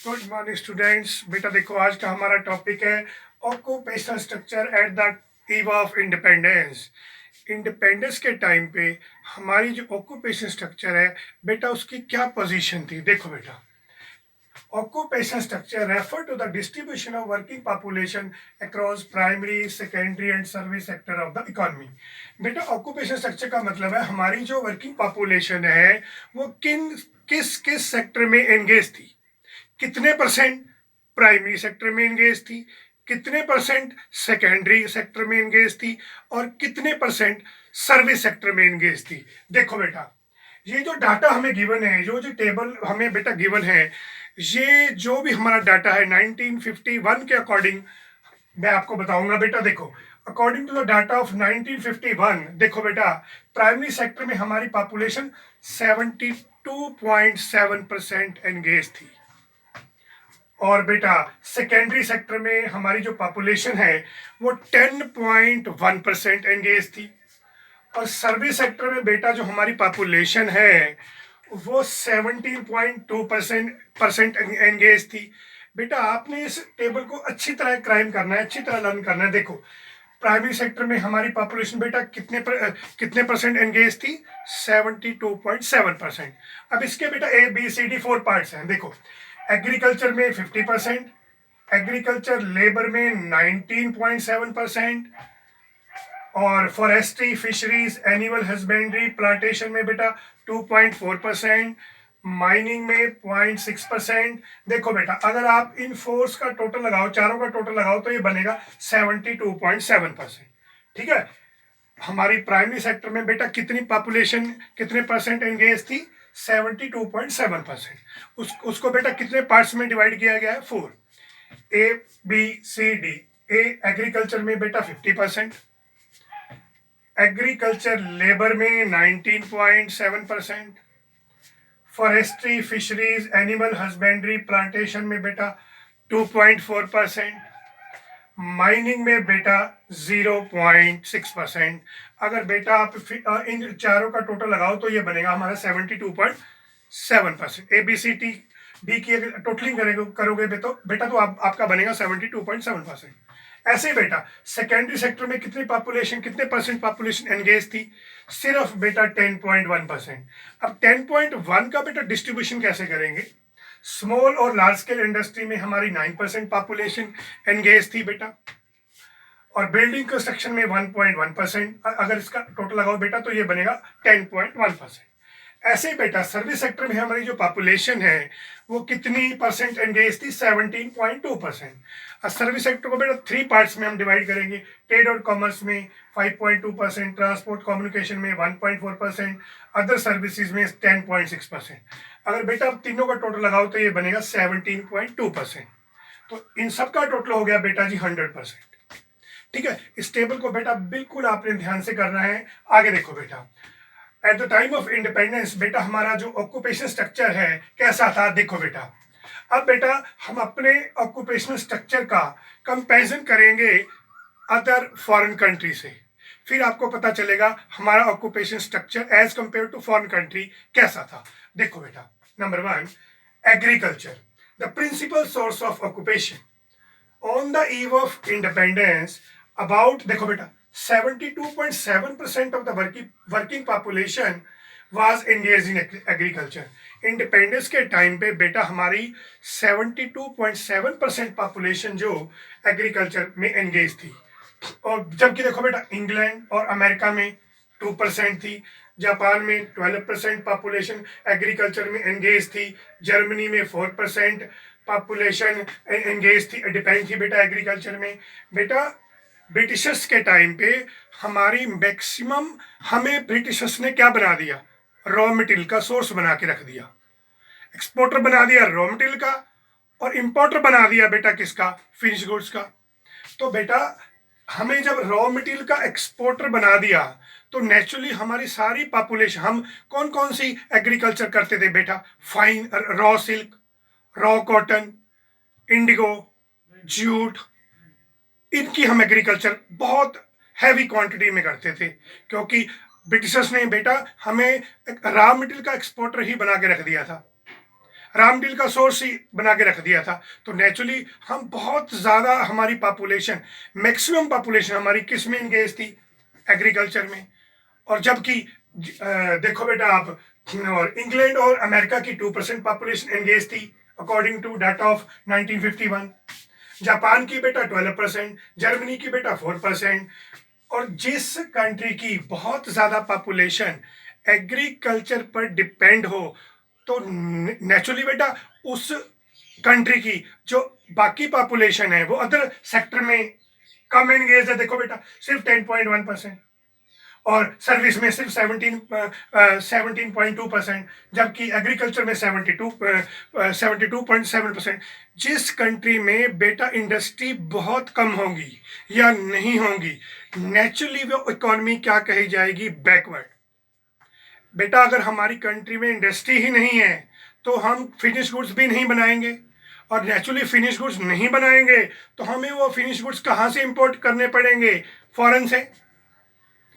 Good morning students. बेटा देखो, आज का हमारा टॉपिक है occupational structure at the eve of independence. Independence के टाइम पे हमारी जो ऑक्यूपेशन स्ट्रक्चर है बेटा, उसकी क्या पोजीशन थी। देखो बेटा, occupational structure refer to the distribution of working population across primary, secondary and service sector of the economy। बेटा ऑक्यूपेशन स्ट्रक्चर का मतलब है हमारी जो वर्किंग पॉपुलेशन है वो किस किस सेक्टर में एंगेज थी, कितने परसेंट प्राइमरी सेक्टर में एंगेज थी, कितने परसेंट सेकेंडरी सेक्टर में एंगेज थी और कितने परसेंट सर्विस सेक्टर में एंगेज थी। देखो बेटा, ये जो डाटा हमें गिवन है, जो जो टेबल हमें बेटा गिवन है, ये जो भी हमारा डाटा है 1951 के अकॉर्डिंग मैं आपको बताऊंगा। बेटा देखो, according to the data of 1951, देखो बेटा, प्राइमरी सेक्टर में हमारी पॉपुलेशन 72.7% एंगेज थी और बेटा सेकेंडरी सेक्टर में हमारी जो पॉपुलेशन है वो 10.1% एंगेज थी और सर्विस सेक्टर में बेटा जो हमारी पॉपुलेशन है वो 17.2% एंगेज थी। बेटा आपने इस टेबल को अच्छी तरह क्राइम करना है, अच्छी तरह लर्न करना है। देखो, प्राइमरी सेक्टर में हमारी पॉपुलेशन बेटा कितने परसेंट एंगेज थी, 72.7%। अब इसके बेटा ABCD 4 पार्ट्स हैं। देखो, एग्रीकल्चर में 50%, एग्रीकल्चर लेबर में 19.7% और forestry, fisheries, animal husbandry, plantation में बेटा 2.4%, माइनिंग में 0.6%। देखो बेटा, अगर आप इन फोर्स का टोटल लगाओ, चारों का टोटल लगाओ तो ये बनेगा 72.7%। ठीक है, हमारी प्राइमरी सेक्टर में बेटा कितनी पॉपुलेशन, कितने परसेंट एंगेज थी, 72.7%। उसको बेटा कितने पार्ट्स में डिवाइड किया गया है, 4। ABCD। एग्रीकल्चर में बेटा 50%, एग्रीकल्चर लेबर में 19.7%, forestry, fisheries, animal husbandry, plantation में बेटा 2.4%, माइनिंग में बेटा 0.6%। अगर बेटा आप इन चारों का टोटल लगाओ तो ये बनेगा हमारा 72.7%। ABCD की अगर टोटलिंग करोगे बेटा तो आपका बनेगा 72.7%। ऐसे ही बेटा सेकेंडरी सेक्टर में कितनी पॉपुलेशन, कितने परसेंट पॉपुलेशन एंगेज थी, सिर्फ बेटा 10.1%। अब 10.1 का बेटा डिस्ट्रीब्यूशन कैसे करेंगे। स्मॉल और लार्ज स्केल इंडस्ट्री में हमारी 9% पॉपुलेशन एंगेज थी बेटा और बिल्डिंग कंस्ट्रक्शन में 1.1%। अगर इसका टोटल लगाओ बेटा तो ये बनेगा 10.1%। ऐसे ही बेटा सर्विस सेक्टर में हमारी जो पॉपुलेशन है वो कितनी परसेंट एंगेज थी, 17.2%। सर्विस सेक्टर को बेटा 3 पार्ट्स में हम डिवाइड करेंगे। ट्रेड और कॉमर्स में 5.2%, ट्रांसपोर्ट कम्युनिकेशन में 1.4%, अदर सर्विसेज में 10.6%। अगर बेटा आप तीनों का टोटल लगाओ तो ये बनेगा 17.2%। तो इन सब का टोटल हो गया बेटा जी 100%। ठीक है, इस टेबल को बेटा बिल्कुल आपने ध्यान से करना है। आगे देखो बेटा, at the time of independence बेटा हमारा जो ऑक्यूपेशन स्ट्रक्चर है कैसा था। देखो बेटा, अब बेटा हम अपने ऑक्यूपेशनल स्ट्रक्चर का कंपैरिजन करेंगे अदर फॉरेन कंट्री से, फिर आपको पता चलेगा हमारा occupation structure as compare to foreign country कैसा था। देखो बेटा, number 1, agriculture, the principal source of occupation. On the eve of independence about, देखो बेटा, 72.7% of the working population was engaged in agriculture। Independence के टाइम पे बेटा हमारी 72.7% पॉपुलेशन जो एग्रीकल्चर में एंगेज थी और जबकि देखो बेटा इंग्लैंड और अमेरिका में 2% थी, जापान में 12% पॉपुलेशन एग्रीकल्चर में एंगेज थी, जर्मनी में 4% पॉपुलेशन एंगेज थी, डिपेंड थी बेटा एग्रीकल्चर में। बेटा ब्रिटिशर्स के टाइम पे हमारी मैक्सिमम, हमें ब्रिटिशर्स ने क्या बना दिया, रॉ मटेरियल का सोर्स बना के रख दिया, एक्सपोर्टर बना दिया रॉ मटेरियल का और इंपोर्टर बना दिया बेटा किसका, फिनिश गुड्स का। तो बेटा हमें जब रॉ मटेरियल का एक्सपोर्टर बना दिया तो नेचुरली हमारी सारी पॉपुलेशन, हम कौन कौन सी एग्रीकल्चर करते थे बेटा, fine raw silk, raw cotton, Indigo, jute, इनकी हम एग्रीकल्चर बहुत हैवी क्वांटिटी में करते थे क्योंकि ब्रिटिशर्स ने बेटा हमें एक रॉ मटेरियल का एक्सपोर्टर ही बना के रख दिया था, रॉ मटेरियल का सोर्स ही बना के रख दिया था। तो नेचुरली हम बहुत ज़्यादा, हमारी पॉपुलेशन, मैक्सिमम पॉपुलेशन हमारी किस में इंगेज थी? एग्रीकल्चर में। और जबकि देखो बेटा आप, और इंग्लैंड और अमेरिका की 2% पॉपुलेशन एंगेज थी according to data of 1951। Japan की बेटा 12%, जर्मनी की बेटा 4%। और जिस कंट्री की बहुत ज़्यादा पॉपुलेशन एग्रीकल्चर पर डिपेंड हो, तो नेचुरली बेटा उस कंट्री की जो बाकी पॉपुलेशन है वो अदर सेक्टर में कम एंगेज है। देखो बेटा सिर्फ 10.1%, और सर्विस में सिर्फ 17.2%, जबकि एग्रीकल्चर में 72.7%। जिस कंट्री में बेटा इंडस्ट्री बहुत कम होगी या नहीं होगी, नेचुरली वो इकोनॉमी क्या कही जाएगी? बैकवर्ड। बेटा अगर हमारी कंट्री में इंडस्ट्री ही नहीं है तो हम फिनिश गुड्स भी नहीं बनाएंगे, और नेचुरली फिनिश गुड्स नहीं बनाएंगे तो हमें वो फिनिश गुड्स कहाँ से इंपोर्ट करने पड़ेंगे? फॉरेन से।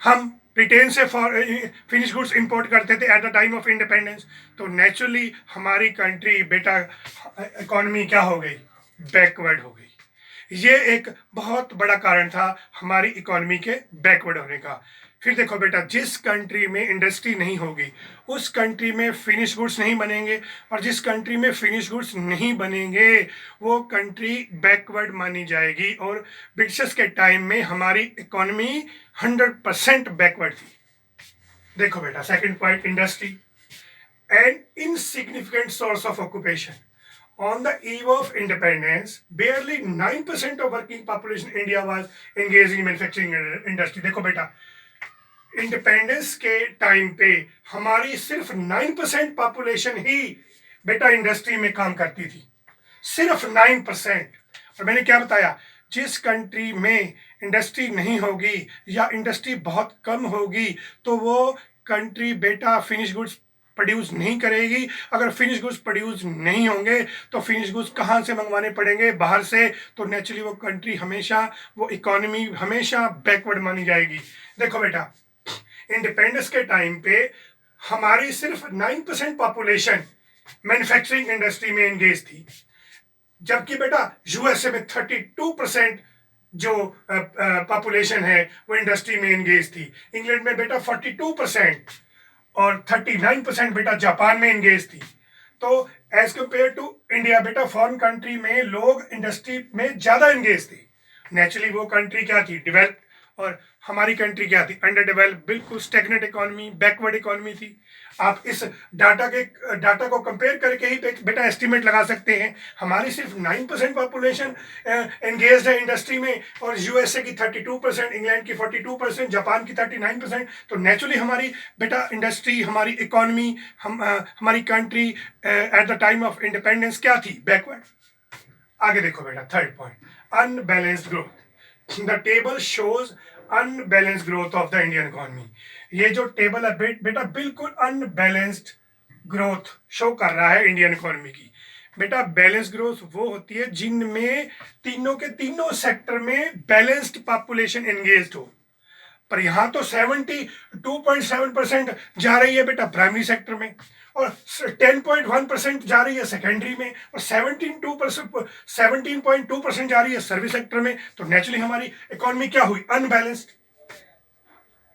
हम ब्रिटेन से फिनिश गुड्स इंपोर्ट करते थे at the time of independence. तो नेचुरली हमारी कंट्री बेटा इकोनॉमी क्या हो गई? बैकवर्ड हो गई। ये एक बहुत बड़ा कारण था हमारी इकोनॉमी के बैकवर्ड होने का। फिर देखो बेटा, जिस कंट्री में इंडस्ट्री नहीं होगी उस कंट्री में फिनिश गुड्स नहीं बनेंगे, और जिस कंट्री में फिनिश गुड्स नहीं बनेंगे वो कंट्री बैकवर्ड मानी जाएगी। और ब्रिटिशर्स के टाइम में हमारी इकोनॉमी 100% बैकवर्ड थी। देखो बेटा second point, industry N insignificant source of occupation. On the eve of independence, barely 9% of working population in India was engaged in manufacturing industry. देखो बेटा, इंडिपेंडेंस के टाइम पे हमारी सिर्फ 9% पॉपुलेशन ही बेटा इंडस्ट्री में काम करती थी, सिर्फ 9%। और मैंने क्या बताया, जिस कंट्री में इंडस्ट्री नहीं होगी या इंडस्ट्री बहुत कम होगी तो वो कंट्री बेटा फिनिश गुड्स प्रोड्यूस नहीं करेगी। अगर फिनिश गुड्स प्रोड्यूस नहीं होंगे तो फिनिश गुड्स कहाँ से मंगवाने पड़ेंगे? बाहर से। तो नेचुरली वो कंट्री हमेशा, वो इकोनॉमी हमेशा बैकवर्ड मानी जाएगी। देखो बेटा, इंडिपेंडेंस के टाइम पे हमारी सिर्फ 9% पॉपुलेशन मैन्युफैक्चरिंग इंडस्ट्री में एंगेज थी, जबकि बेटा यूएसए में 32% जो पॉपुलेशन है वो इंडस्ट्री में एंगेज थी। इंग्लैंड में बेटा 42% और 39% बेटा जापान में एंगेज थी। तो एज कंपेयर टू इंडिया बेटा, फॉरेन कंट्री में लोग इंडस्ट्री में ज्यादा एंगेज थे। नेचुरली वो कंट्री क्या थी? डेवलप। और हमारी कंट्री क्या थी? अंडर डेवलप, बिल्कुल स्टेगनेट इकोनॉमी, बैकवर्ड इकोनॉमी थी। आप इस डाटा को कंपेयर करके ही बेटा एस्टिमेट लगा सकते हैं। हमारी सिर्फ 9% पॉपुलेशन एंगेज है इंडस्ट्री में, और यूएसए की 32%, इंग्लैंड की 42%, जापान की 39%। तो नेचुरली हमारी बेटा इंडस्ट्री, हमारी इकोनॉमी, हमारी country at the time of independence क्या थी? बैकवर्ड। आगे देखो बेटा, third point, unbalanced growth. The table shows unbalanced growth of the Indian economy. ये जो टेबल है बेटा बिल्कुल अनबैलेंस्ड ग्रोथ शो कर रहा है इंडियन इकोनॉमी की। बेटा बैलेंस ग्रोथ वो होती है जिनमें तीनों के तीनों सेक्टर में बैलेंस्ड पॉपुलेशन एंगेज्ड हो। पर यहाँ तो 72.7% जा रही है बेटा प्राइमरी सेक्टर में, और 10.1% जा रही है सेकेंडरी में, और 17.2% जा रही है सर्विस सेक्टर में। तो नेचुरली हमारी इकोनॉमी क्या हुई? अनबैलेंस्ड।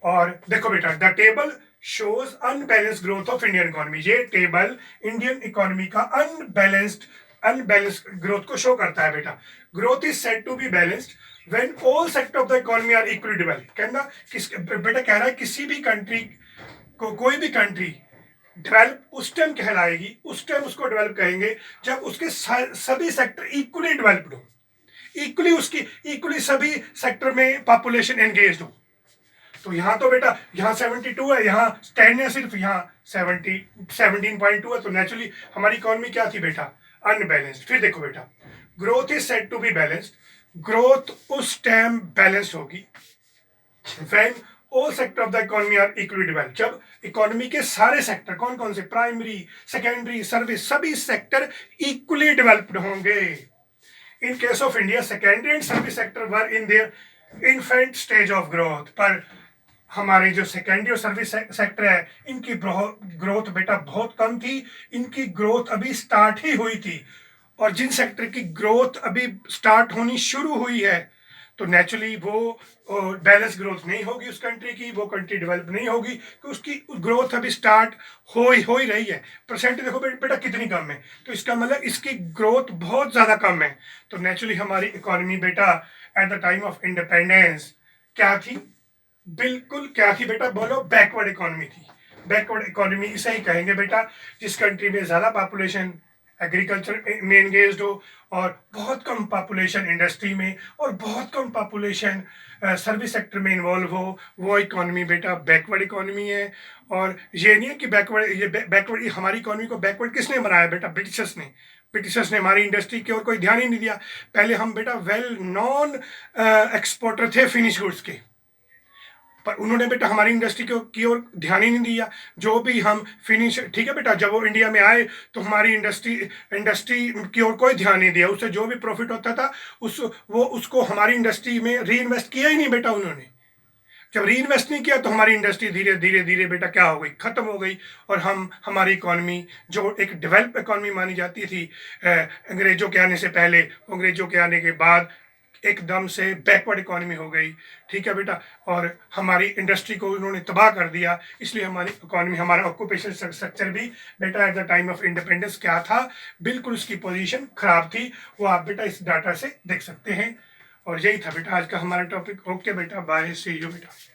और देखो बेटा, the table shows unbalanced growth of Indian economy. ये टेबल इंडियन इकोनॉमी का अनबैलेंस्ड ग्रोथ को शो करता है बेटा। Growth is said to be balanced when all sector of the economy are equally developed. कहना बेटा कह रहा है किसी भी कंट्री को, कोई भी कंट्री डेवलप उस टाइम कहलाएगी, उस टाइम उसको डेवलप कहेंगे जब उसके सभी सेक्टर इक्वली डेवलप्ड हो, इक्वली सभी सेक्टर में पॉपुलेशन एंगेज्ड हो। तो यहाँ तो बेटा यहाँ 72 है, यहाँ 10 है सिर्फ, यहाँ 17.2 है। तो नेचुरली हमारी इकोनॉमी क्या थी बेटा? अनबैलेंस्ड। फिर देखो बेटा, growth is said to be balanced. Growth उस टाइम बैलेंस होगी when all sector of the economy are equally developed. जब इकोनॉमी के सारे सेक्टर, कौन कौन से? प्राइमरी, सेकेंडरी, सर्विस, सभी सेक्टर इक्वली डेवलप्ड होंगे। In case of India, secondary and service sector were in their infant stage of growth. पर हमारे जो सेकेंडरी और सर्विस सेक्टर है, इनकी ग्रोथ बेटा बहुत कम थी। इनकी ग्रोथ अभी स्टार्ट ही हुई थी, और जिन सेक्टर की ग्रोथ अभी स्टार्ट होनी शुरू हुई है, तो नेचुरली वो बैलेंस ग्रोथ नहीं होगी उस कंट्री की, वो कंट्री डेवलप नहीं होगी, कि उसकी ग्रोथ अभी स्टार्ट हो ही रही है। परसेंट देखो बेटा कितनी कम है, तो इसका मतलब इसकी ग्रोथ बहुत ज़्यादा कम है। तो नेचुरली हमारी इकोनॉमी बेटा at the time of independence क्या थी, बिल्कुल क्या थी बेटा, बोलो, बैकवर्ड इकोनॉमी थी। बैकवर्ड इकोनॉमी इसे ही कहेंगे बेटा, जिस कंट्री में ज़्यादा पॉपुलेशन एग्रीकल्चर में एंगेज्ड हो, और बहुत कम पॉपुलेशन इंडस्ट्री में, और बहुत कम पॉपुलेशन सर्विस सेक्टर में इन्वॉल्व हो, वो इकोनॉमी बेटा बैकवर्ड इकोनॉमी है। और ये नहीं है कि बैकवर्ड हमारी इकोनॉमी को बैकवर्ड किसने बनाया बेटा, ब्रिटिशर्स ने हमारी इंडस्ट्री की ओर कोई ध्यान ही नहीं दिया। पहले हम बेटा वेल नॉन एक्सपोर्टर थे फिनिश गुड्स के, पर उन्होंने बेटा हमारी इंडस्ट्री की ओर ध्यान ही नहीं दिया। जो भी हम फिनिश, ठीक है बेटा, जब वो इंडिया में आए तो हमारी इंडस्ट्री की ओर कोई ध्यान नहीं दिया। उससे जो भी प्रॉफिट होता था उसको हमारी इंडस्ट्री में री इन्वेस्ट किया ही नहीं बेटा उन्होंने। जब री इन्वेस्ट नहीं किया तो हमारी इंडस्ट्री धीरे धीरे धीरे बेटा क्या हो गई, खत्म हो गई। और हमारी इकोनॉमी जो एक डेवलप इकोनॉमी मानी जाती थी अंग्रेजों के आने से पहले, अंग्रेजों के आने के बाद एकदम से बैकवर्ड इकोनॉमी हो गई। ठीक है बेटा, और हमारी इंडस्ट्री को उन्होंने तबाह कर दिया। इसलिए हमारी इकोनॉमी, हमारा ऑक्यूपेशन स्ट्रक्चर भी बेटा at the time of independence क्या था, बिल्कुल उसकी पोजीशन खराब थी। वो आप बेटा इस डाटा से देख सकते हैं। और यही था बेटा आज का हमारा टॉपिक। ओके बेटा, बाय, सी यू बेटा।